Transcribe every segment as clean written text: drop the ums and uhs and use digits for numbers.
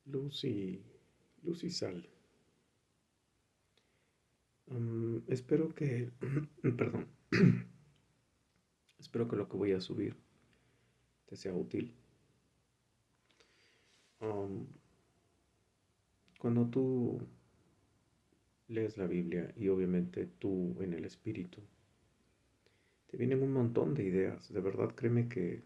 Luz y, luz y sal. Espero que, perdón, espero que lo que voy a subir te sea útil. Am, Cuando tú lees la Biblia y obviamente tú en el Espíritu, te vienen un montón de ideas. De verdad, créeme que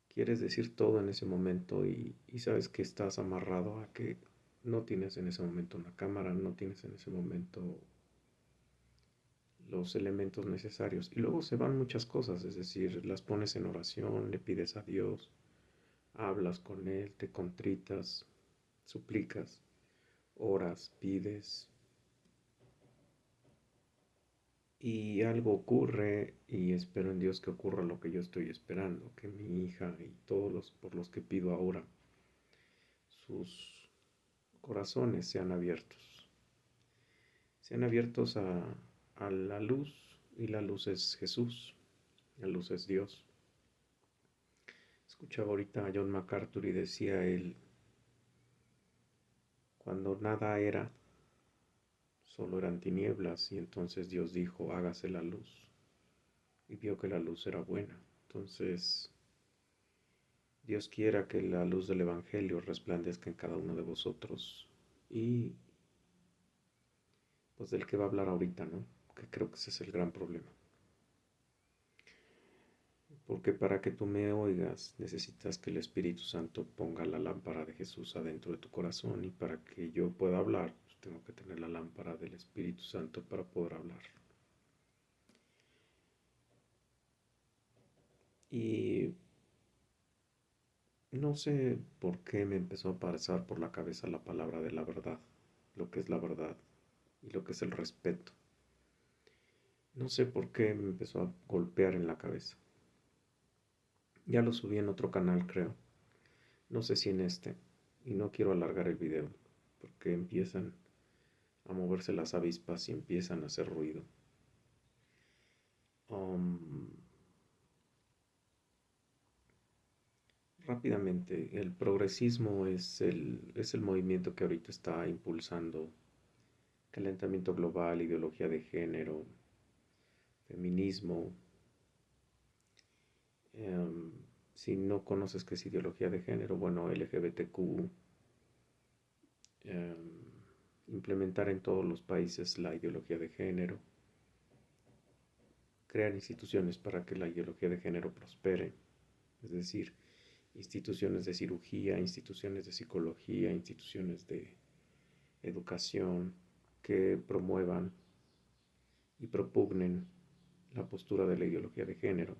quieres decir todo en ese momento y sabes que estás amarrado a que no tienes en ese momento una cámara, no tienes en ese momento los elementos necesarios. Y luego se van muchas cosas, es decir, las pones en oración, le pides a Dios, hablas con Él, te contritas, suplicas, oras, pides, y algo ocurre y espero en Dios que ocurra lo que yo estoy esperando, que mi hija y todos los por los que pido ahora, sus corazones sean abiertos a la luz, y la luz es Jesús, la luz es Dios. Escuchaba ahorita a John MacArthur y decía él, cuando nada era, solo eran tinieblas, y entonces Dios dijo, hágase la luz, y vio que la luz era buena. Entonces, Dios quiera que la luz del Evangelio resplandezca en cada uno de vosotros, y pues del que va a hablar ahorita, ¿no? Que creo que ese es el gran problema. Porque para que tú me oigas necesitas que el Espíritu Santo ponga la lámpara de Jesús adentro de tu corazón, y para que yo pueda hablar, pues tengo que tener la lámpara del Espíritu Santo para poder hablar. Y no sé por qué me empezó a pasar por la cabeza la palabra de la verdad, lo que es la verdad y lo que es el respeto. No sé por qué me empezó a golpear en la cabeza. Ya lo subí en otro canal, creo. No sé si en este. Y no quiero alargar el video porque empiezan a moverse las avispas y empiezan a hacer ruido. Um, Rápidamente, el progresismo es el movimiento que ahorita está impulsando calentamiento global, ideología de género, feminismo. em, si no conoces qué es ideología de género, bueno, LGBTQ, em, implementar en todos los países la ideología de género, crear instituciones para que la ideología de género prospere, es decir, instituciones de cirugía, instituciones de psicología, instituciones de educación que promuevan y propugnen la postura de la ideología de género,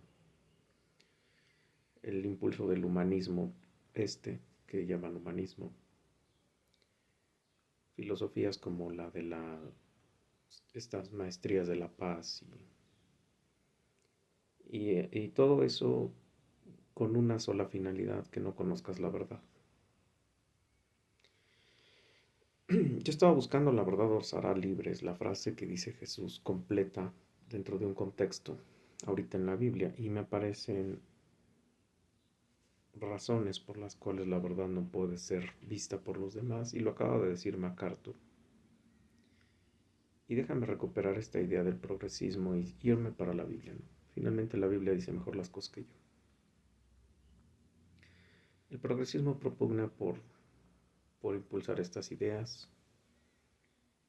el impulso del humanismo, que llaman humanismo, filosofías como la de estas maestrías de la paz y todo eso con una sola finalidad, que no conozcas la verdad. Yo estaba buscando la verdad os hará libres, la frase que dice Jesús completa dentro de un contexto ahorita en la Biblia, y me aparecen razones por las cuales la verdad no puede ser vista por los demás, y lo acaba de decir MacArthur. Y déjame recuperar esta idea del progresismo y irme para la Biblia, ¿no? Finalmente la Biblia dice mejor las cosas que yo. El progresismo propugna por impulsar estas ideas,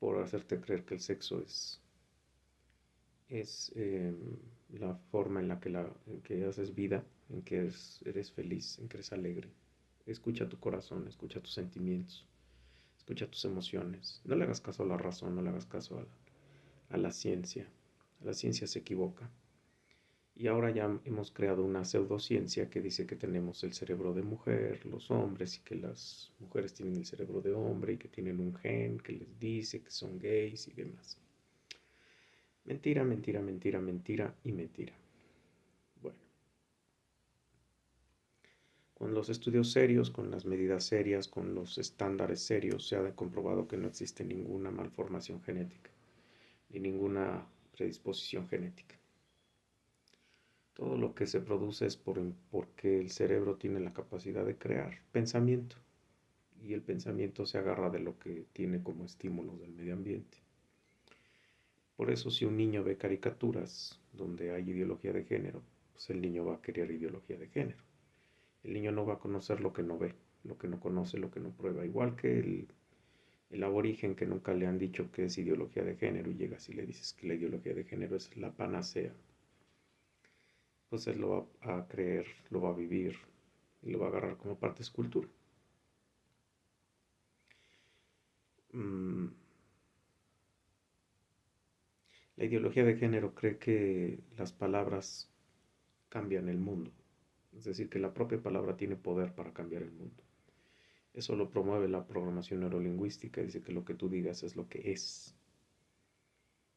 por hacerte creer que el sexo es la forma en que haces vida, en que eres feliz, en que eres alegre. Escucha tu corazón, escucha tus sentimientos, escucha tus emociones. No le hagas caso a la razón, no le hagas caso a la ciencia. La ciencia se equivoca. Y ahora ya hemos creado una pseudociencia que dice que tenemos el cerebro de mujer, los hombres, y que las mujeres tienen el cerebro de hombre, y que tienen un gen que les dice que son gays y demás. Mentira, mentira, mentira, mentira y mentira. Bueno, con los estudios serios, con las medidas serias, con los estándares serios, se ha comprobado que no existe ninguna malformación genética ni ninguna predisposición genética. Todo lo que se produce es porque el cerebro tiene la capacidad de crear pensamiento. Y el pensamiento se agarra de lo que tiene como estímulos del medio ambiente. Por eso si un niño ve caricaturas donde hay ideología de género, pues el niño va a querer ideología de género. El niño no va a conocer lo que no ve, lo que no conoce, lo que no prueba. Igual que el aborigen que nunca le han dicho que es ideología de género y llegas y le dices que la ideología de género es la panacea, pues él lo va a creer, lo va a vivir y lo va a agarrar como parte de su cultura. Mm, La ideología de género cree que las palabras cambian el mundo, es decir, que la propia palabra tiene poder para cambiar el mundo. Eso lo promueve la programación neurolingüística, dice que lo que tú digas es lo que es,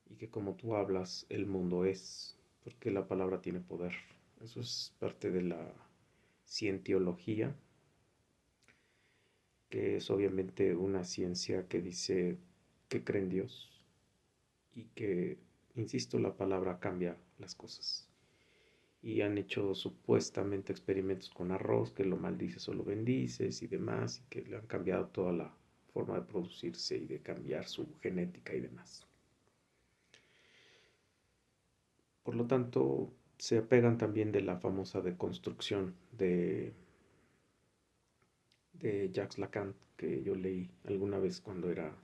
y que como tú hablas, el mundo es, porque la palabra tiene poder. Eso es parte de la cientiología, que es obviamente una ciencia que dice que cree en Dios y que, insisto, la palabra cambia las cosas. Y han hecho supuestamente experimentos con arroz, que lo maldices o lo bendices y demás, y que le han cambiado toda la forma de producirse y de cambiar su genética y demás. Por lo tanto, se apegan también de la famosa deconstrucción de Jacques Lacan, que yo leí alguna vez cuando era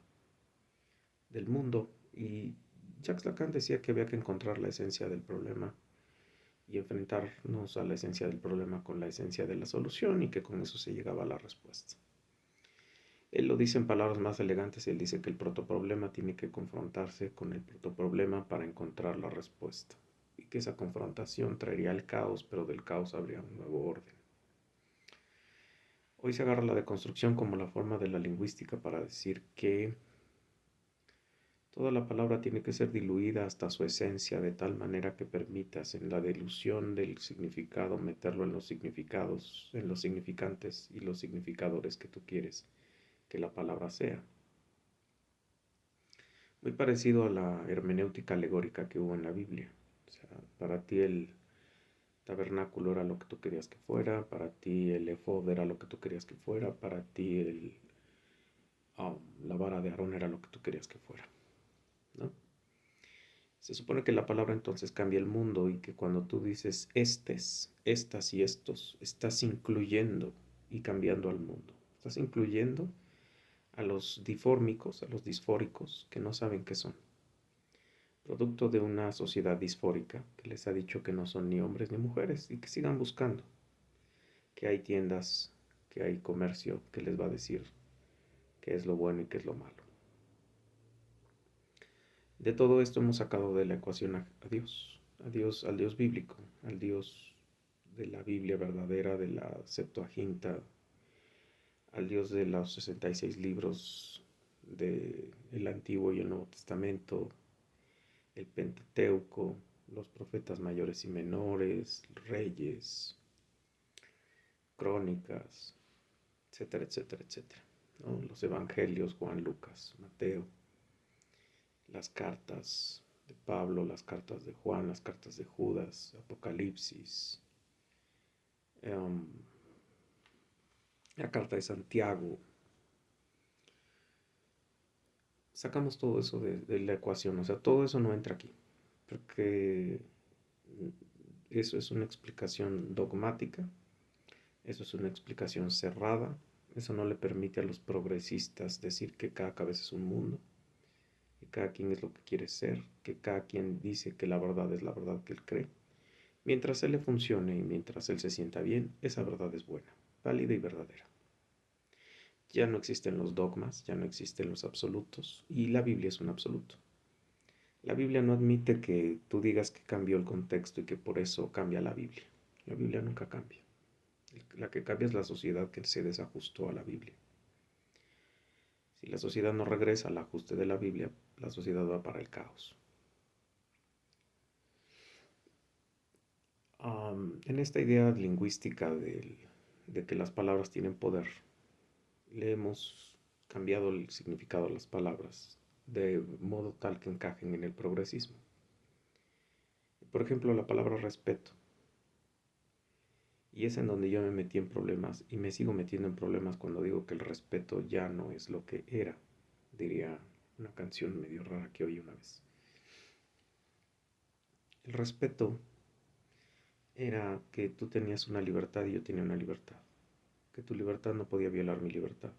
del mundo. Y Jacques Lacan decía que había que encontrar la esencia del problema y enfrentarnos a la esencia del problema con la esencia de la solución y que con eso se llegaba a la respuesta. Él lo dice en palabras más elegantes, él dice que el protoproblema tiene que confrontarse con el protoproblema para encontrar la respuesta y que esa confrontación traería el caos, pero del caos habría un nuevo orden. Hoy se agarra la deconstrucción como la forma de la lingüística para decir que toda la palabra tiene que ser diluida hasta su esencia de tal manera que permitas en la dilución del significado meterlo en los significados, en los significantes y los significadores que tú quieres que la palabra sea. Muy parecido a la hermenéutica alegórica que hubo en la Biblia. O sea, para ti el tabernáculo era lo que tú querías que fuera, para ti el efod era lo que tú querías que fuera, para ti la vara de Aarón era lo que tú querías que fuera, ¿no? Se supone que la palabra entonces cambia el mundo y que cuando tú dices estes, estas y estos, estás incluyendo y cambiando al mundo. Estás incluyendo a los difórmicos, a los disfóricos que no saben qué son. Producto de una sociedad disfórica que les ha dicho que no son ni hombres ni mujeres y que sigan buscando. Que hay tiendas, que hay comercio que les va a decir qué es lo bueno y qué es lo malo. De todo esto hemos sacado de la ecuación a Dios, al Dios bíblico, al Dios de la Biblia verdadera, de la Septuaginta, al Dios de los 66 libros del Antiguo y el Nuevo Testamento, el Pentateuco, los profetas mayores y menores, reyes, crónicas, etcétera, etcétera, etcétera, ¿no? Los evangelios, Juan, Lucas, Mateo, las cartas de Pablo, las cartas de Juan, las cartas de Judas, Apocalipsis, la carta de Santiago. Sacamos todo eso de la ecuación, o sea, todo eso no entra aquí, porque eso es una explicación dogmática, eso es una explicación cerrada, eso no le permite a los progresistas decir que cada cabeza es un mundo, que cada quien es lo que quiere ser, que cada quien dice que la verdad es la verdad que él cree. Mientras él le funcione y mientras él se sienta bien, esa verdad es buena, válida y verdadera. Ya no existen los dogmas, ya no existen los absolutos, y la Biblia es un absoluto. La Biblia no admite que tú digas que cambió el contexto y que por eso cambia la Biblia. La Biblia nunca cambia. La que cambia es la sociedad que se desajustó a la Biblia. Si la sociedad no regresa al ajuste de la Biblia, la sociedad va para el caos. En esta idea lingüística de que las palabras tienen poder, le hemos cambiado el significado de las palabras de modo tal que encajen en el progresismo. Por ejemplo, la palabra respeto. Y es en donde yo me metí en problemas y me sigo metiendo en problemas cuando digo que el respeto ya no es lo que era, diría una canción medio rara que oí una vez. El respeto era que tú tenías una libertad y yo tenía una libertad, que tu libertad no podía violar mi libertad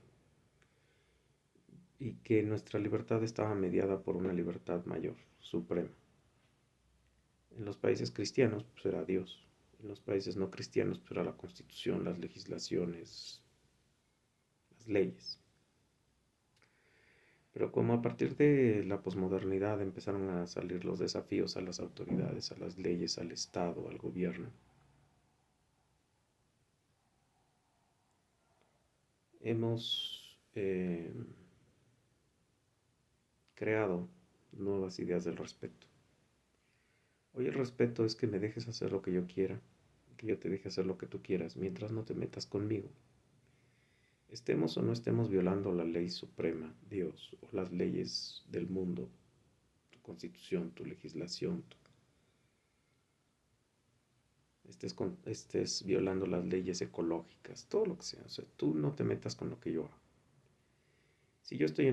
y que nuestra libertad estaba mediada por una libertad mayor, suprema. En los países cristianos pues era Dios, en los países no cristianos pues era la constitución, las legislaciones, las leyes. Pero como a partir de la posmodernidad empezaron a salir los desafíos a las autoridades, a las leyes, al Estado, al gobierno, hemos creado nuevas ideas del respeto. Hoy el respeto es que me dejes hacer lo que yo quiera, que yo te deje hacer lo que tú quieras, mientras no te metas conmigo. Estemos o no estemos violando la ley suprema, Dios, o las leyes del mundo, tu constitución, tu legislación, estés violando las leyes ecológicas, todo lo que sea. O sea, tú no te metas con lo que yo hago. Si yo estoy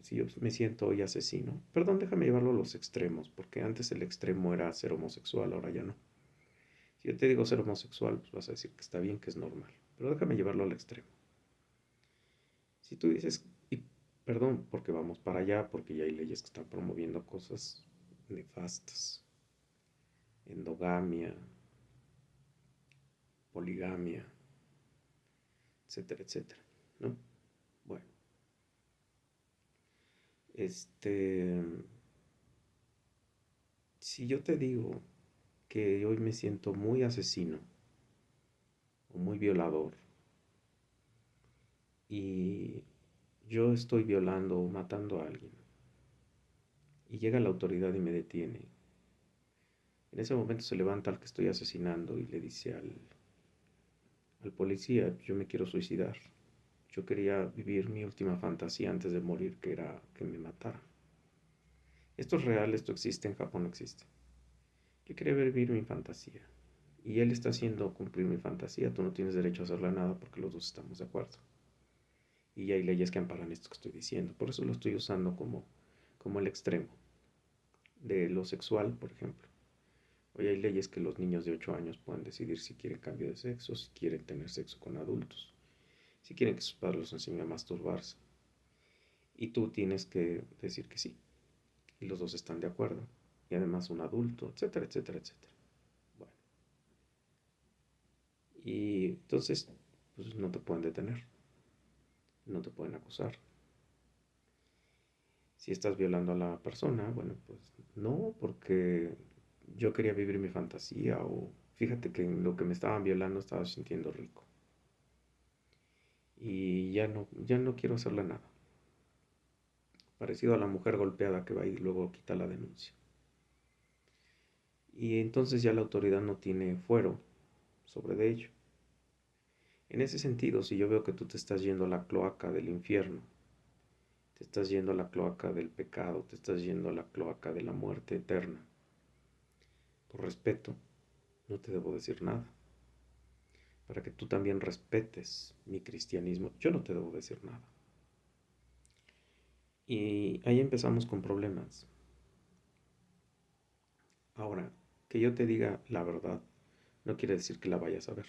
si yo me siento hoy asesino, perdón, déjame llevarlo a los extremos, porque antes el extremo era ser homosexual, ahora ya no. Si yo te digo ser homosexual, pues vas a decir que está bien, que es normal, pero déjame llevarlo al extremo. Si tú dices, y perdón, porque vamos para allá, porque ya hay leyes que están promoviendo cosas nefastas, endogamia, poligamia, etcétera, etcétera, ¿no? Bueno, este, si yo te digo que hoy me siento muy asesino o muy violador y yo estoy violando o matando a alguien y llega la autoridad y me detiene, en ese momento se levanta al que estoy asesinando y le dice al policía, yo me quiero suicidar. Yo quería vivir mi última fantasía antes de morir, que era que me mataran. Esto es real, esto existe, en Japón existe. Yo quería vivir mi fantasía. Y él está haciendo cumplir mi fantasía. Tú no tienes derecho a hacerle nada porque los dos estamos de acuerdo. Y hay leyes que amparan esto que estoy diciendo. Por eso lo estoy usando como el extremo. De lo sexual, por ejemplo. Hoy hay leyes que los niños de 8 años pueden decidir si quieren cambio de sexo, si quieren tener sexo con adultos, si quieren que sus padres los enseñen a masturbarse. Y tú tienes que decir que sí. Y los dos están de acuerdo. Y además un adulto, etcétera, etcétera, etcétera. Bueno. Y entonces, pues no te pueden detener. No te pueden acusar. Si estás violando a la persona, bueno, pues no, porque yo quería vivir mi fantasía o fíjate que en lo que me estaban violando estaba sintiendo rico. Y ya no quiero hacerle nada. Parecido a la mujer golpeada que va y luego quita la denuncia. Y entonces ya la autoridad no tiene fuero sobre de ello. En ese sentido, si yo veo que tú te estás yendo a la cloaca del infierno, te estás yendo a la cloaca del pecado, te estás yendo a la cloaca de la muerte eterna, por respeto, no te debo decir nada. Para que tú también respetes mi cristianismo, yo no te debo decir nada. Y ahí empezamos con problemas. Ahora, que yo te diga la verdad, no quiere decir que la vayas a ver.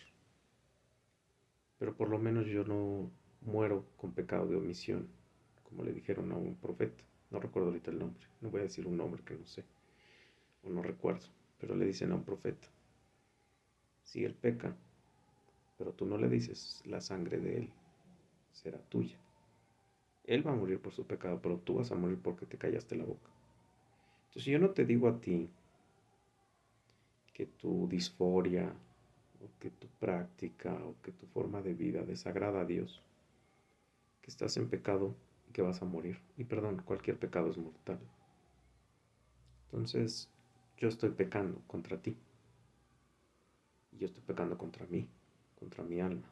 Pero por lo menos yo no muero con pecado de omisión, como le dijeron a un profeta. No recuerdo ahorita el nombre. No voy a decir un nombre que no sé o no recuerdo. Pero le dicen a un profeta, si él peca, pero tú no le dices, la sangre de él será tuya. Él va a morir por su pecado, pero tú vas a morir porque te callaste la boca. Entonces, si yo no te digo a ti que tu disforia, o que tu práctica, o que tu forma de vida desagrada a Dios, que estás en pecado y que vas a morir. Y perdón, cualquier pecado es mortal. Entonces, yo estoy pecando contra ti. Y yo estoy pecando contra mí, contra mi alma.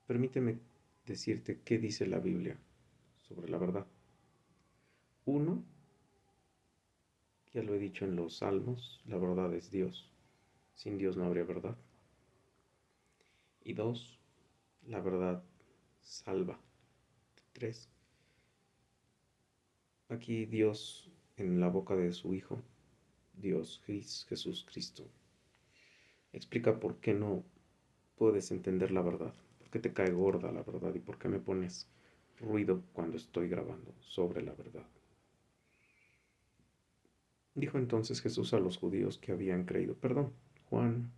Permíteme decirte qué dice la Biblia sobre la verdad. Uno, Ya lo he dicho en los Salmos, la verdad es Dios. Sin Dios no habría verdad. Y dos, la verdad salva. Tres, aquí Dios en la boca de su Hijo, Dios Jesús Cristo, explica por qué no puedes entender la verdad, por qué te cae gorda la verdad y por qué me pones ruido cuando estoy grabando sobre la verdad. Dijo entonces Jesús a los judíos que habían creído, perdón, Juan,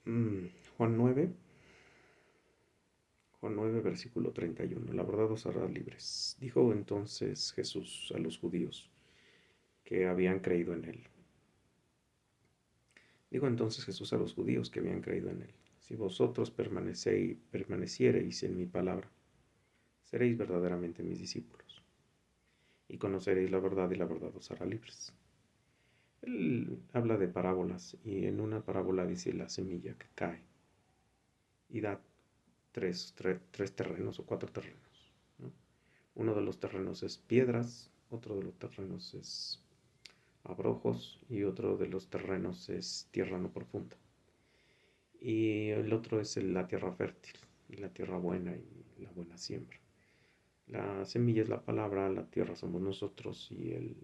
Juan 9, Juan 9, versículo 31, la verdad os hará libres. Dijo entonces Jesús a los judíos que habían creído en él. Dijo entonces Jesús a los judíos que habían creído en él, si vosotros permaneciereis en mi palabra, seréis verdaderamente mis discípulos, y conoceréis la verdad y la verdad os hará libres. Él habla de parábolas y en una parábola dice la semilla que cae y da tres terrenos o cuatro terrenos, ¿no? Uno de los terrenos es piedras, otro de los terrenos es abrojos y otro de los terrenos es tierra no profunda. Y el otro es la tierra fértil, y la tierra buena y la buena siembra. La semilla es la palabra, la tierra somos nosotros y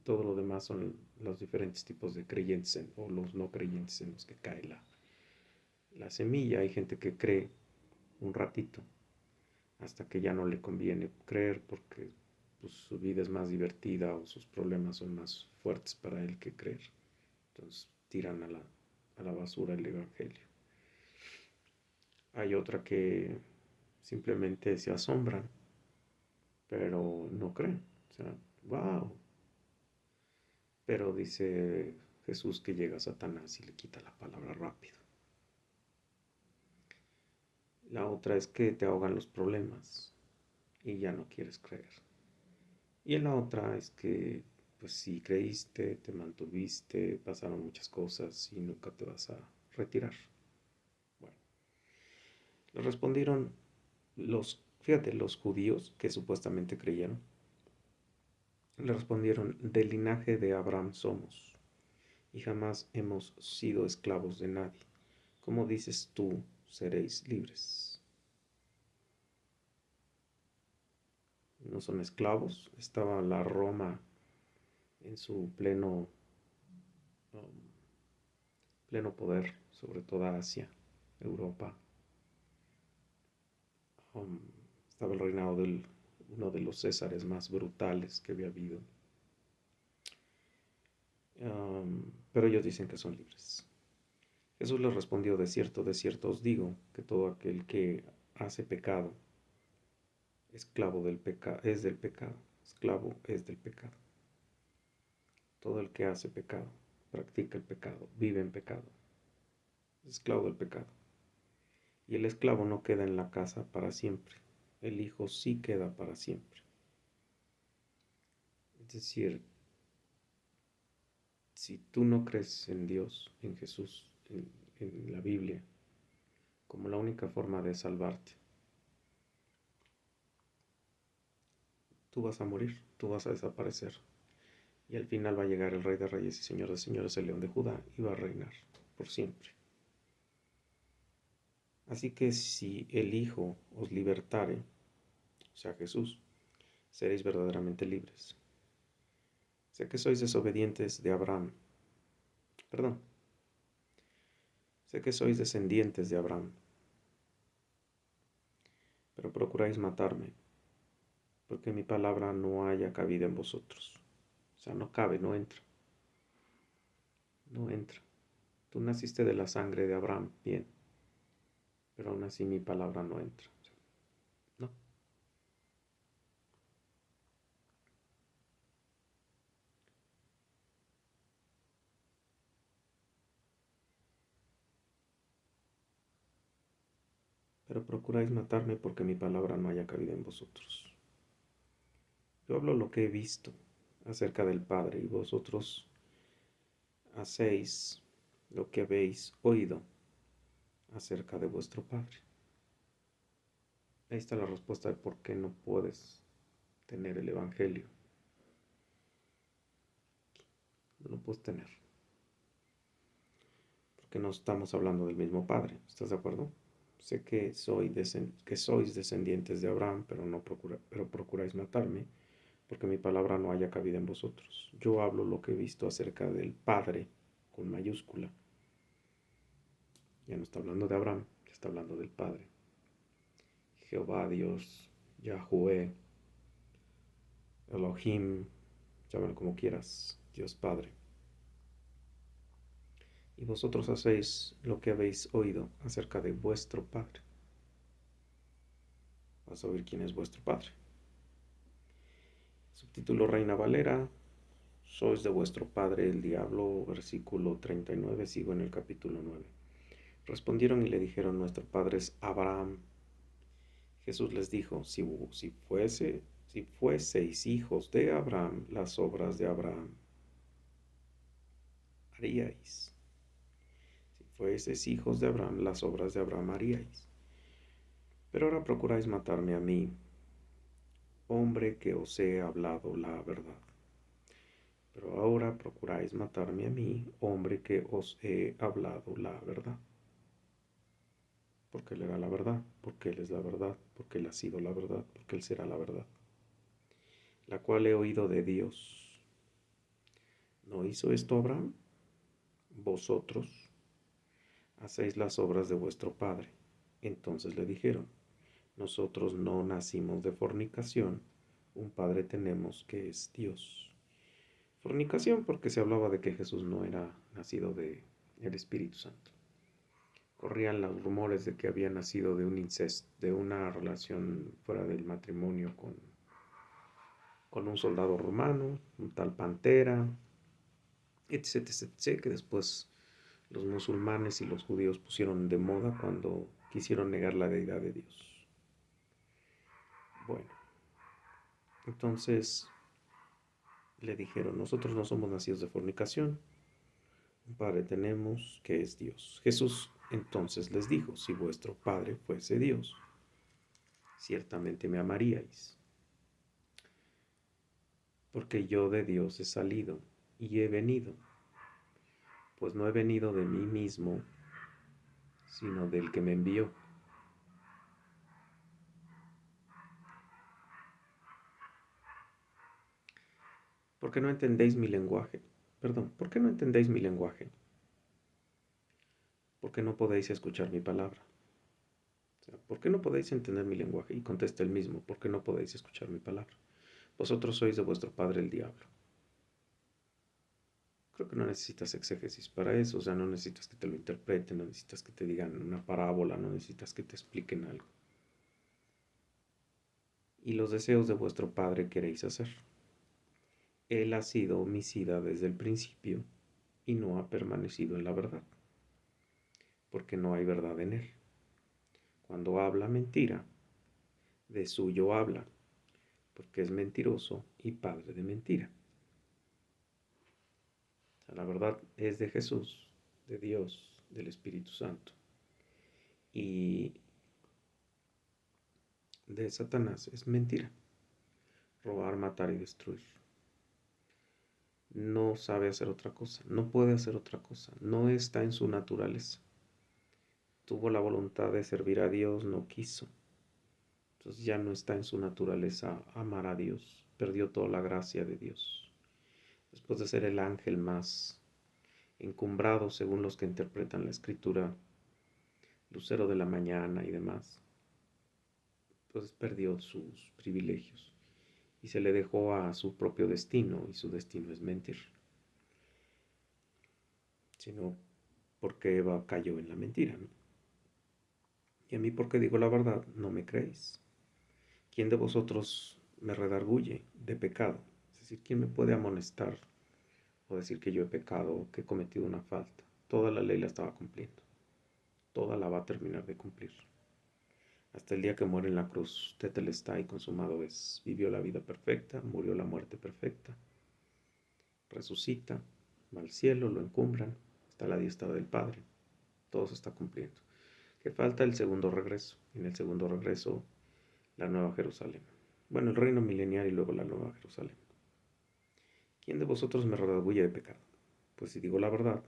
todo lo demás son los diferentes tipos de creyentes o los no creyentes en los que cae la semilla. Hay gente que cree un ratito hasta que ya no le conviene creer porque pues, su vida es más divertida o sus problemas son más fuertes para él que creer. Entonces tiran a la basura el evangelio. Hay otra que simplemente se asombran, pero no creen. O sea, wow. Pero dice Jesús que llega Satanás y le quita la palabra rápido. La otra es que te ahogan los problemas y ya no quieres creer. Y la otra es que, pues si creíste, te mantuviste, pasaron muchas cosas y nunca te vas a retirar. Bueno, le respondieron los judíos que supuestamente creyeron. Le respondieron, del linaje de Abraham somos, y jamás hemos sido esclavos de nadie. ¿Cómo dices tú, seréis libres? No son esclavos, estaba la Roma en su um, pleno poder sobre toda Asia, Europa. Um, Estaba el reinado de uno de los césares más brutales que había habido. Pero ellos dicen que son libres. Jesús les respondió, de cierto os digo, que todo aquel que hace pecado, esclavo del pecado, es del pecado, esclavo es del pecado. Todo el que hace pecado, practica el pecado, vive en pecado, es esclavo del pecado. Y el esclavo no queda en la casa para siempre, el hijo sí queda para siempre. Es decir, si tú no crees en Dios, en Jesús, en la Biblia, como la única forma de salvarte, tú vas a morir, tú vas a desaparecer. Y al final va a llegar el Rey de Reyes y Señor de Señores, el León de Judá, y va a reinar por siempre. Así que si el Hijo os libertare, o sea Jesús, seréis verdaderamente libres. Sé que sois desobedientes de Abraham. Perdón. Sé que sois descendientes de Abraham, pero procuráis matarme, porque mi palabra no haya cabida en vosotros. O sea, no cabe, no entra. No entra. Tú naciste de la sangre de Abraham, bien, pero aún así mi palabra no entra. O sea, no. Pero procuráis matarme porque mi palabra no haya cabida en vosotros. Yo hablo lo que he visto acerca del Padre y vosotros hacéis lo que habéis oído acerca de vuestro Padre. Ahí está la respuesta de por qué no puedes tener el Evangelio. no lo puedes tener. Porque no estamos hablando del mismo Padre, ¿estás de acuerdo? Sé que sois descendientes de Abraham, pero procuráis matarme, porque mi palabra no haya cabida en vosotros. Yo hablo lo que he visto acerca del Padre, con mayúscula. Ya no está hablando de Abraham, ya está hablando del Padre. Jehová Dios, Yahweh, Elohim, llámalo como quieras, Dios Padre. Y vosotros hacéis lo que habéis oído acerca de vuestro Padre. Vas a oír quién es vuestro Padre. Subtítulo Reina Valera. Sois de vuestro padre el diablo, versículo 39, sigo en el capítulo 9. Respondieron y le dijeron, nuestro padre es Abraham. Jesús les dijo, si fueseis hijos de Abraham, las obras de Abraham haríais. Si fueseis hijos de Abraham, las obras de Abraham haríais. Pero ahora procuráis matarme a mí, hombre que os he hablado la verdad. Pero ahora procuráis matarme a mí, hombre que os he hablado la verdad. Porque Él era la verdad, porque Él es la verdad, porque Él ha sido la verdad, porque Él será la verdad, la cual he oído de Dios. ¿No hizo esto Abraham? Vosotros hacéis las obras de vuestro padre. Entonces le dijeron, nosotros no nacimos de fornicación, un padre tenemos que es Dios. Fornicación porque se hablaba de que Jesús no era nacido del Espíritu Santo. Corrían los rumores de que había nacido de un incesto, de una relación fuera del matrimonio con un soldado romano, un tal Pantera, etc, etc, que después los musulmanes y los judíos pusieron de moda cuando quisieron negar la deidad de Dios. Bueno, entonces le dijeron, nosotros no somos nacidos de fornicación, un padre tenemos que es Dios. Jesús entonces les dijo, si vuestro padre fuese Dios, ciertamente me amaríais, porque yo de Dios he salido y he venido, pues no he venido de mí mismo, sino del que me envió. ¿Por qué no entendéis mi lenguaje? Perdón, ¿por qué no entendéis mi lenguaje? ¿Por qué no podéis escuchar mi palabra? O sea, ¿por qué no podéis entender mi lenguaje? Y contesta el mismo, ¿por qué no podéis escuchar mi palabra? Vosotros sois de vuestro padre el diablo. Creo que no necesitas exégesis para eso, o sea, no necesitas que te lo interpreten, no necesitas que te digan una parábola, no necesitas que te expliquen algo. Y los deseos de vuestro padre queréis hacer. Él ha sido homicida desde el principio y no ha permanecido en la verdad, porque no hay verdad en él. Cuando habla mentira, de suyo habla, porque es mentiroso y padre de mentira. O sea, la verdad es de Jesús, de Dios, del Espíritu Santo. Y de Satanás es mentira. Robar, matar y destruir. No sabe hacer otra cosa, no puede hacer otra cosa, no está en su naturaleza. Tuvo la voluntad de servir a Dios, no quiso. Entonces ya no está en su naturaleza amar a Dios, perdió toda la gracia de Dios. Después de ser el ángel más encumbrado, según los que interpretan la escritura, lucero de la mañana y demás, pues perdió sus privilegios y se le dejó a su propio destino, y su destino es mentir. Sino porque Eva cayó en la mentira, ¿no? Y a mí, porque digo la verdad, no me creéis. ¿Quién de vosotros me redarguye de pecado? Es decir, ¿quién me puede amonestar o decir que yo he pecado o que he cometido una falta? Toda la ley la estaba cumpliendo. Toda la va a terminar de cumplir. Hasta el día que muere en la cruz, tetelestai, consumado es. Vivió la vida perfecta, murió la muerte perfecta, resucita, va al cielo, lo encumbran, está a la diestra del Padre. Todo se está cumpliendo. Que falta el segundo regreso. En el segundo regreso, la nueva Jerusalén. El reino milenial y luego la nueva Jerusalén. ¿Quién de vosotros me redarguye de pecado? Pues si digo la verdad,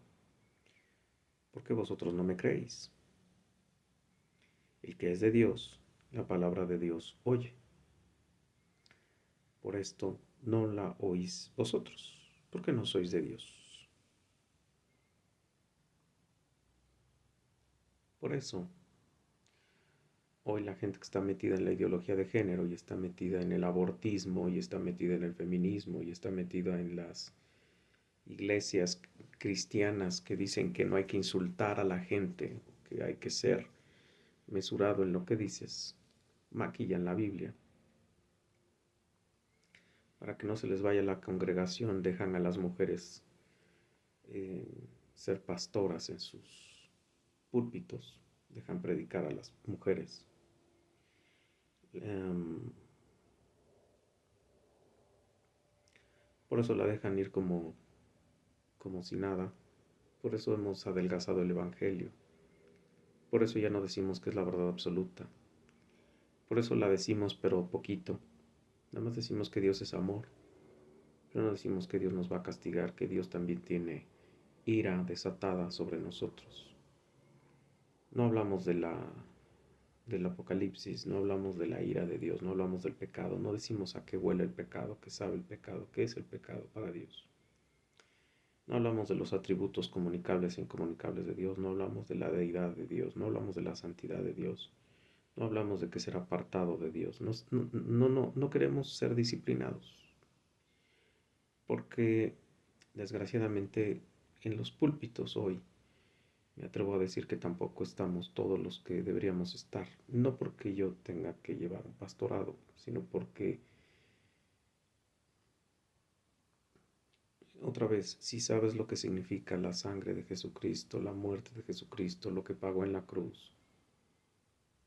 ¿por qué vosotros no me creéis? El que es de Dios, la palabra de Dios oye. Por esto no la oís vosotros, porque no sois de Dios. Por eso, hoy la gente que está metida en la ideología de género y está metida en el abortismo y está metida en el feminismo y está metida en las iglesias cristianas que dicen que no hay que insultar a la gente, que hay que ser mesurado en lo que dices, maquillan la Biblia. Para que no se les vaya la congregación, dejan a las mujeres ser pastoras en sus púlpitos, dejan predicar a las mujeres. Por eso la dejan ir como si nada. Por eso hemos adelgazado el Evangelio. Por eso ya no decimos que es la verdad absoluta. Por eso la decimos pero poquito. Nada más decimos que Dios es amor. Pero no decimos que Dios nos va a castigar, que Dios también tiene ira desatada sobre nosotros. No hablamos del Apocalipsis, no hablamos de la ira de Dios, no hablamos del pecado, no decimos a qué huele el pecado, qué sabe el pecado, qué es el pecado para Dios. No hablamos de los atributos comunicables e incomunicables de Dios, no hablamos de la deidad de Dios, no hablamos de la santidad de Dios, no hablamos de que ser apartado de Dios. No queremos ser disciplinados, porque desgraciadamente en los púlpitos hoy me atrevo a decir que tampoco estamos todos los que deberíamos estar. No porque yo tenga que llevar un pastorado, sino porque, otra vez, si sabes lo que significa la sangre de Jesucristo, la muerte de Jesucristo, lo que pagó en la cruz,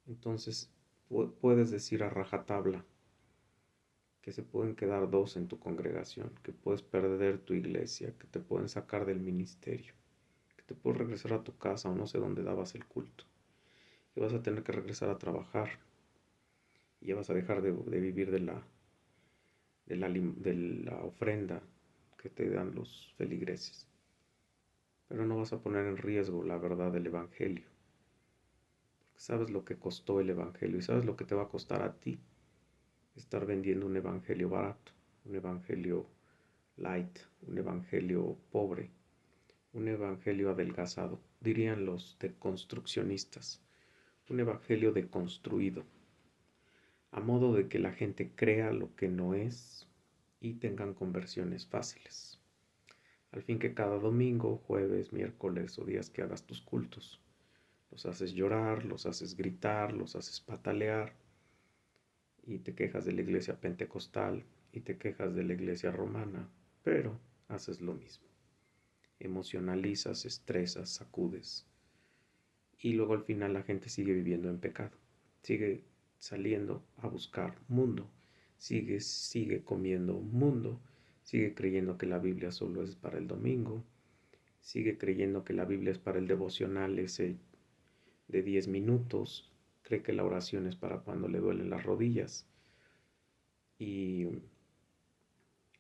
entonces puedes decir a rajatabla que se pueden quedar dos en tu congregación, que puedes perder tu iglesia, que te pueden sacar del ministerio, que te puedes regresar a tu casa o no sé dónde dabas el culto, que vas a tener que regresar a trabajar y ya vas a dejar de vivir de la ofrenda que te dan los feligreses. Pero no vas a poner en riesgo la verdad del Evangelio, porque sabes lo que costó el Evangelio y sabes lo que te va a costar a ti estar vendiendo un Evangelio barato, un Evangelio light, un Evangelio pobre, un Evangelio adelgazado, dirían los deconstruccionistas, un Evangelio deconstruido, a modo de que la gente crea lo que no es y tengan conversiones fáciles. Al fin que cada domingo, jueves, miércoles o días que hagas tus cultos, los haces llorar, los haces gritar, los haces patalear y te quejas de la iglesia pentecostal y te quejas de la iglesia romana, pero haces lo mismo. Emocionalizas, estresas, sacudes y luego al final la gente sigue viviendo en pecado, sigue saliendo a buscar mundo, sigue comiendo mundo, sigue creyendo que la Biblia solo es para el domingo, sigue creyendo que la Biblia es para el devocional ese de 10 minutos, cree que la oración es para cuando le duelen las rodillas y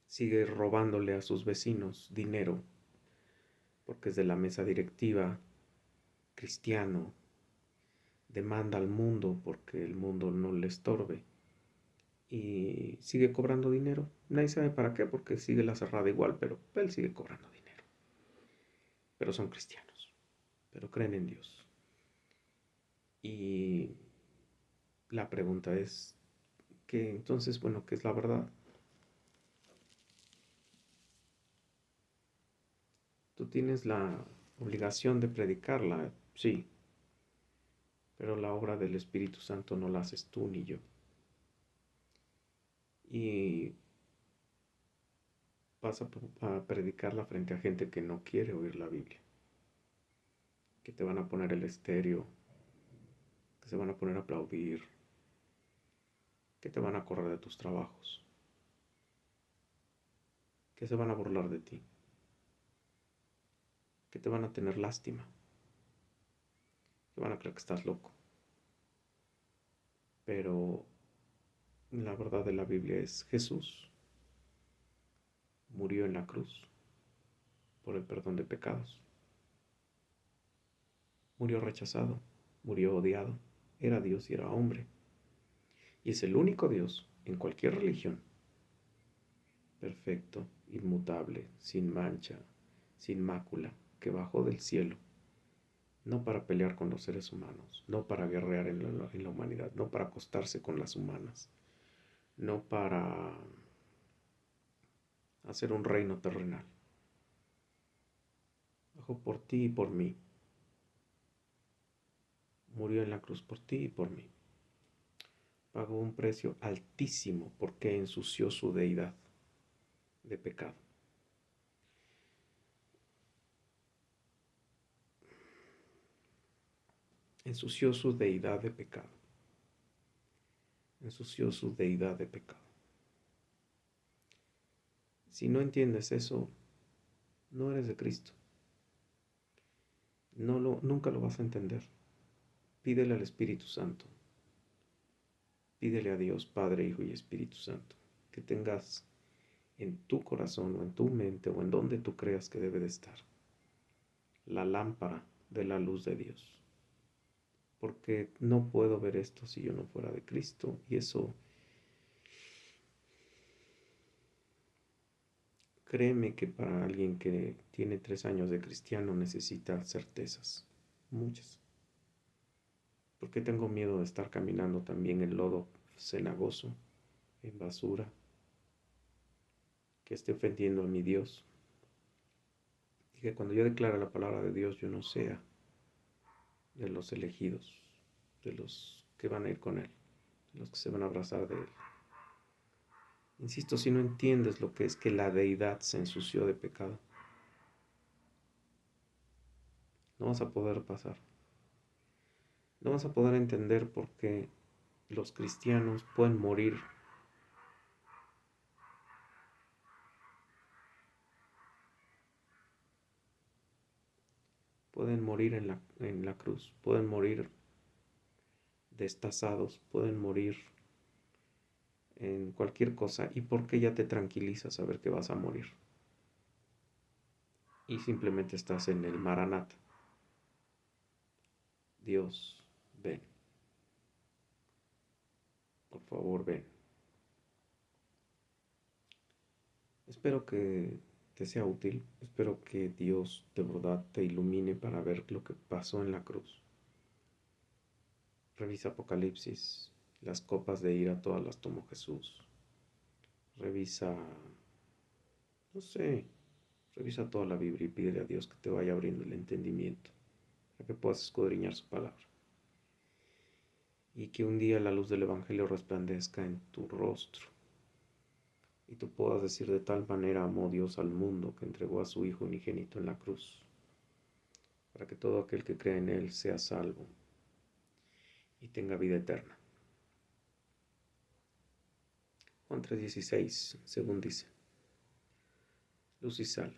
sigue robándole a sus vecinos dinero porque es de la mesa directiva, cristiano, demanda al mundo porque el mundo no le estorbe y sigue cobrando dinero. Nadie sabe para qué porque sigue la cerrada igual, pero él sigue cobrando dinero. Pero son cristianos, pero creen en Dios. Y la pregunta es que entonces, bueno, ¿qué es la verdad? Tú tienes la obligación de predicarla, sí, pero la obra del Espíritu Santo no la haces tú ni yo. Y vas a predicarla frente a gente que no quiere oír la Biblia, que te van a poner el estéreo, que se van a poner a aplaudir, que te van a correr de tus trabajos, que se van a burlar de ti, que te van a tener lástima, que van a creer que estás loco. Pero la verdad de la Biblia es Jesús murió en la cruz por el perdón de pecados. Murió rechazado, murió odiado, era Dios y era hombre. Y es el único Dios en cualquier religión, perfecto, inmutable, sin mancha, sin mácula, que bajó del cielo, no para pelear con los seres humanos, no para guerrear en la humanidad, no para acostarse con las humanas, no para hacer un reino terrenal. Bajó por ti y por mí. Murió en la cruz por ti y por mí. Pagó un precio altísimo porque ensució su deidad de pecado. Ensució su deidad de pecado. Ensució su deidad de pecado. Si no entiendes eso, no eres de Cristo. Nunca lo vas a entender. Pídele al Espíritu Santo. Pídele a Dios, Padre, Hijo y Espíritu Santo, que tengas en tu corazón o en tu mente o en donde tú creas que debe de estar la lámpara de la luz de Dios. Porque no puedo ver esto si yo no fuera de Cristo, y eso, créeme que para alguien que tiene 3 años de cristiano necesita certezas, muchas. Porque tengo miedo de estar caminando también en lodo cenagoso, en basura, que esté ofendiendo a mi Dios. Y que cuando yo declare la palabra de Dios, yo no sea de los elegidos, de los que van a ir con Él, de los que se van a abrazar de Él. Insisto, si no entiendes lo que es que la deidad se ensució de pecado, no vas a poder pasar. No vas a poder entender por qué los cristianos pueden morir en la cruz, pueden morir destazados, pueden morir en cualquier cosa, y por qué ya te tranquiliza saber que vas a morir. Y simplemente estás en el Maranata. Dios, ven. Por favor, ven. Espero que te sea útil. Espero que Dios de verdad te ilumine para ver lo que pasó en la cruz. Revisa Apocalipsis. Las copas de ira todas las tomó Jesús. Revisa, no sé, revisa toda la Biblia y pídele a Dios que te vaya abriendo el entendimiento para que puedas escudriñar su palabra. Y que un día la luz del Evangelio resplandezca en tu rostro y tú puedas decir: de tal manera amó Dios al mundo que entregó a su Hijo unigénito en la cruz, para que todo aquel que crea en Él sea salvo y tenga vida eterna. Juan 3:16, según dice: luz y sal.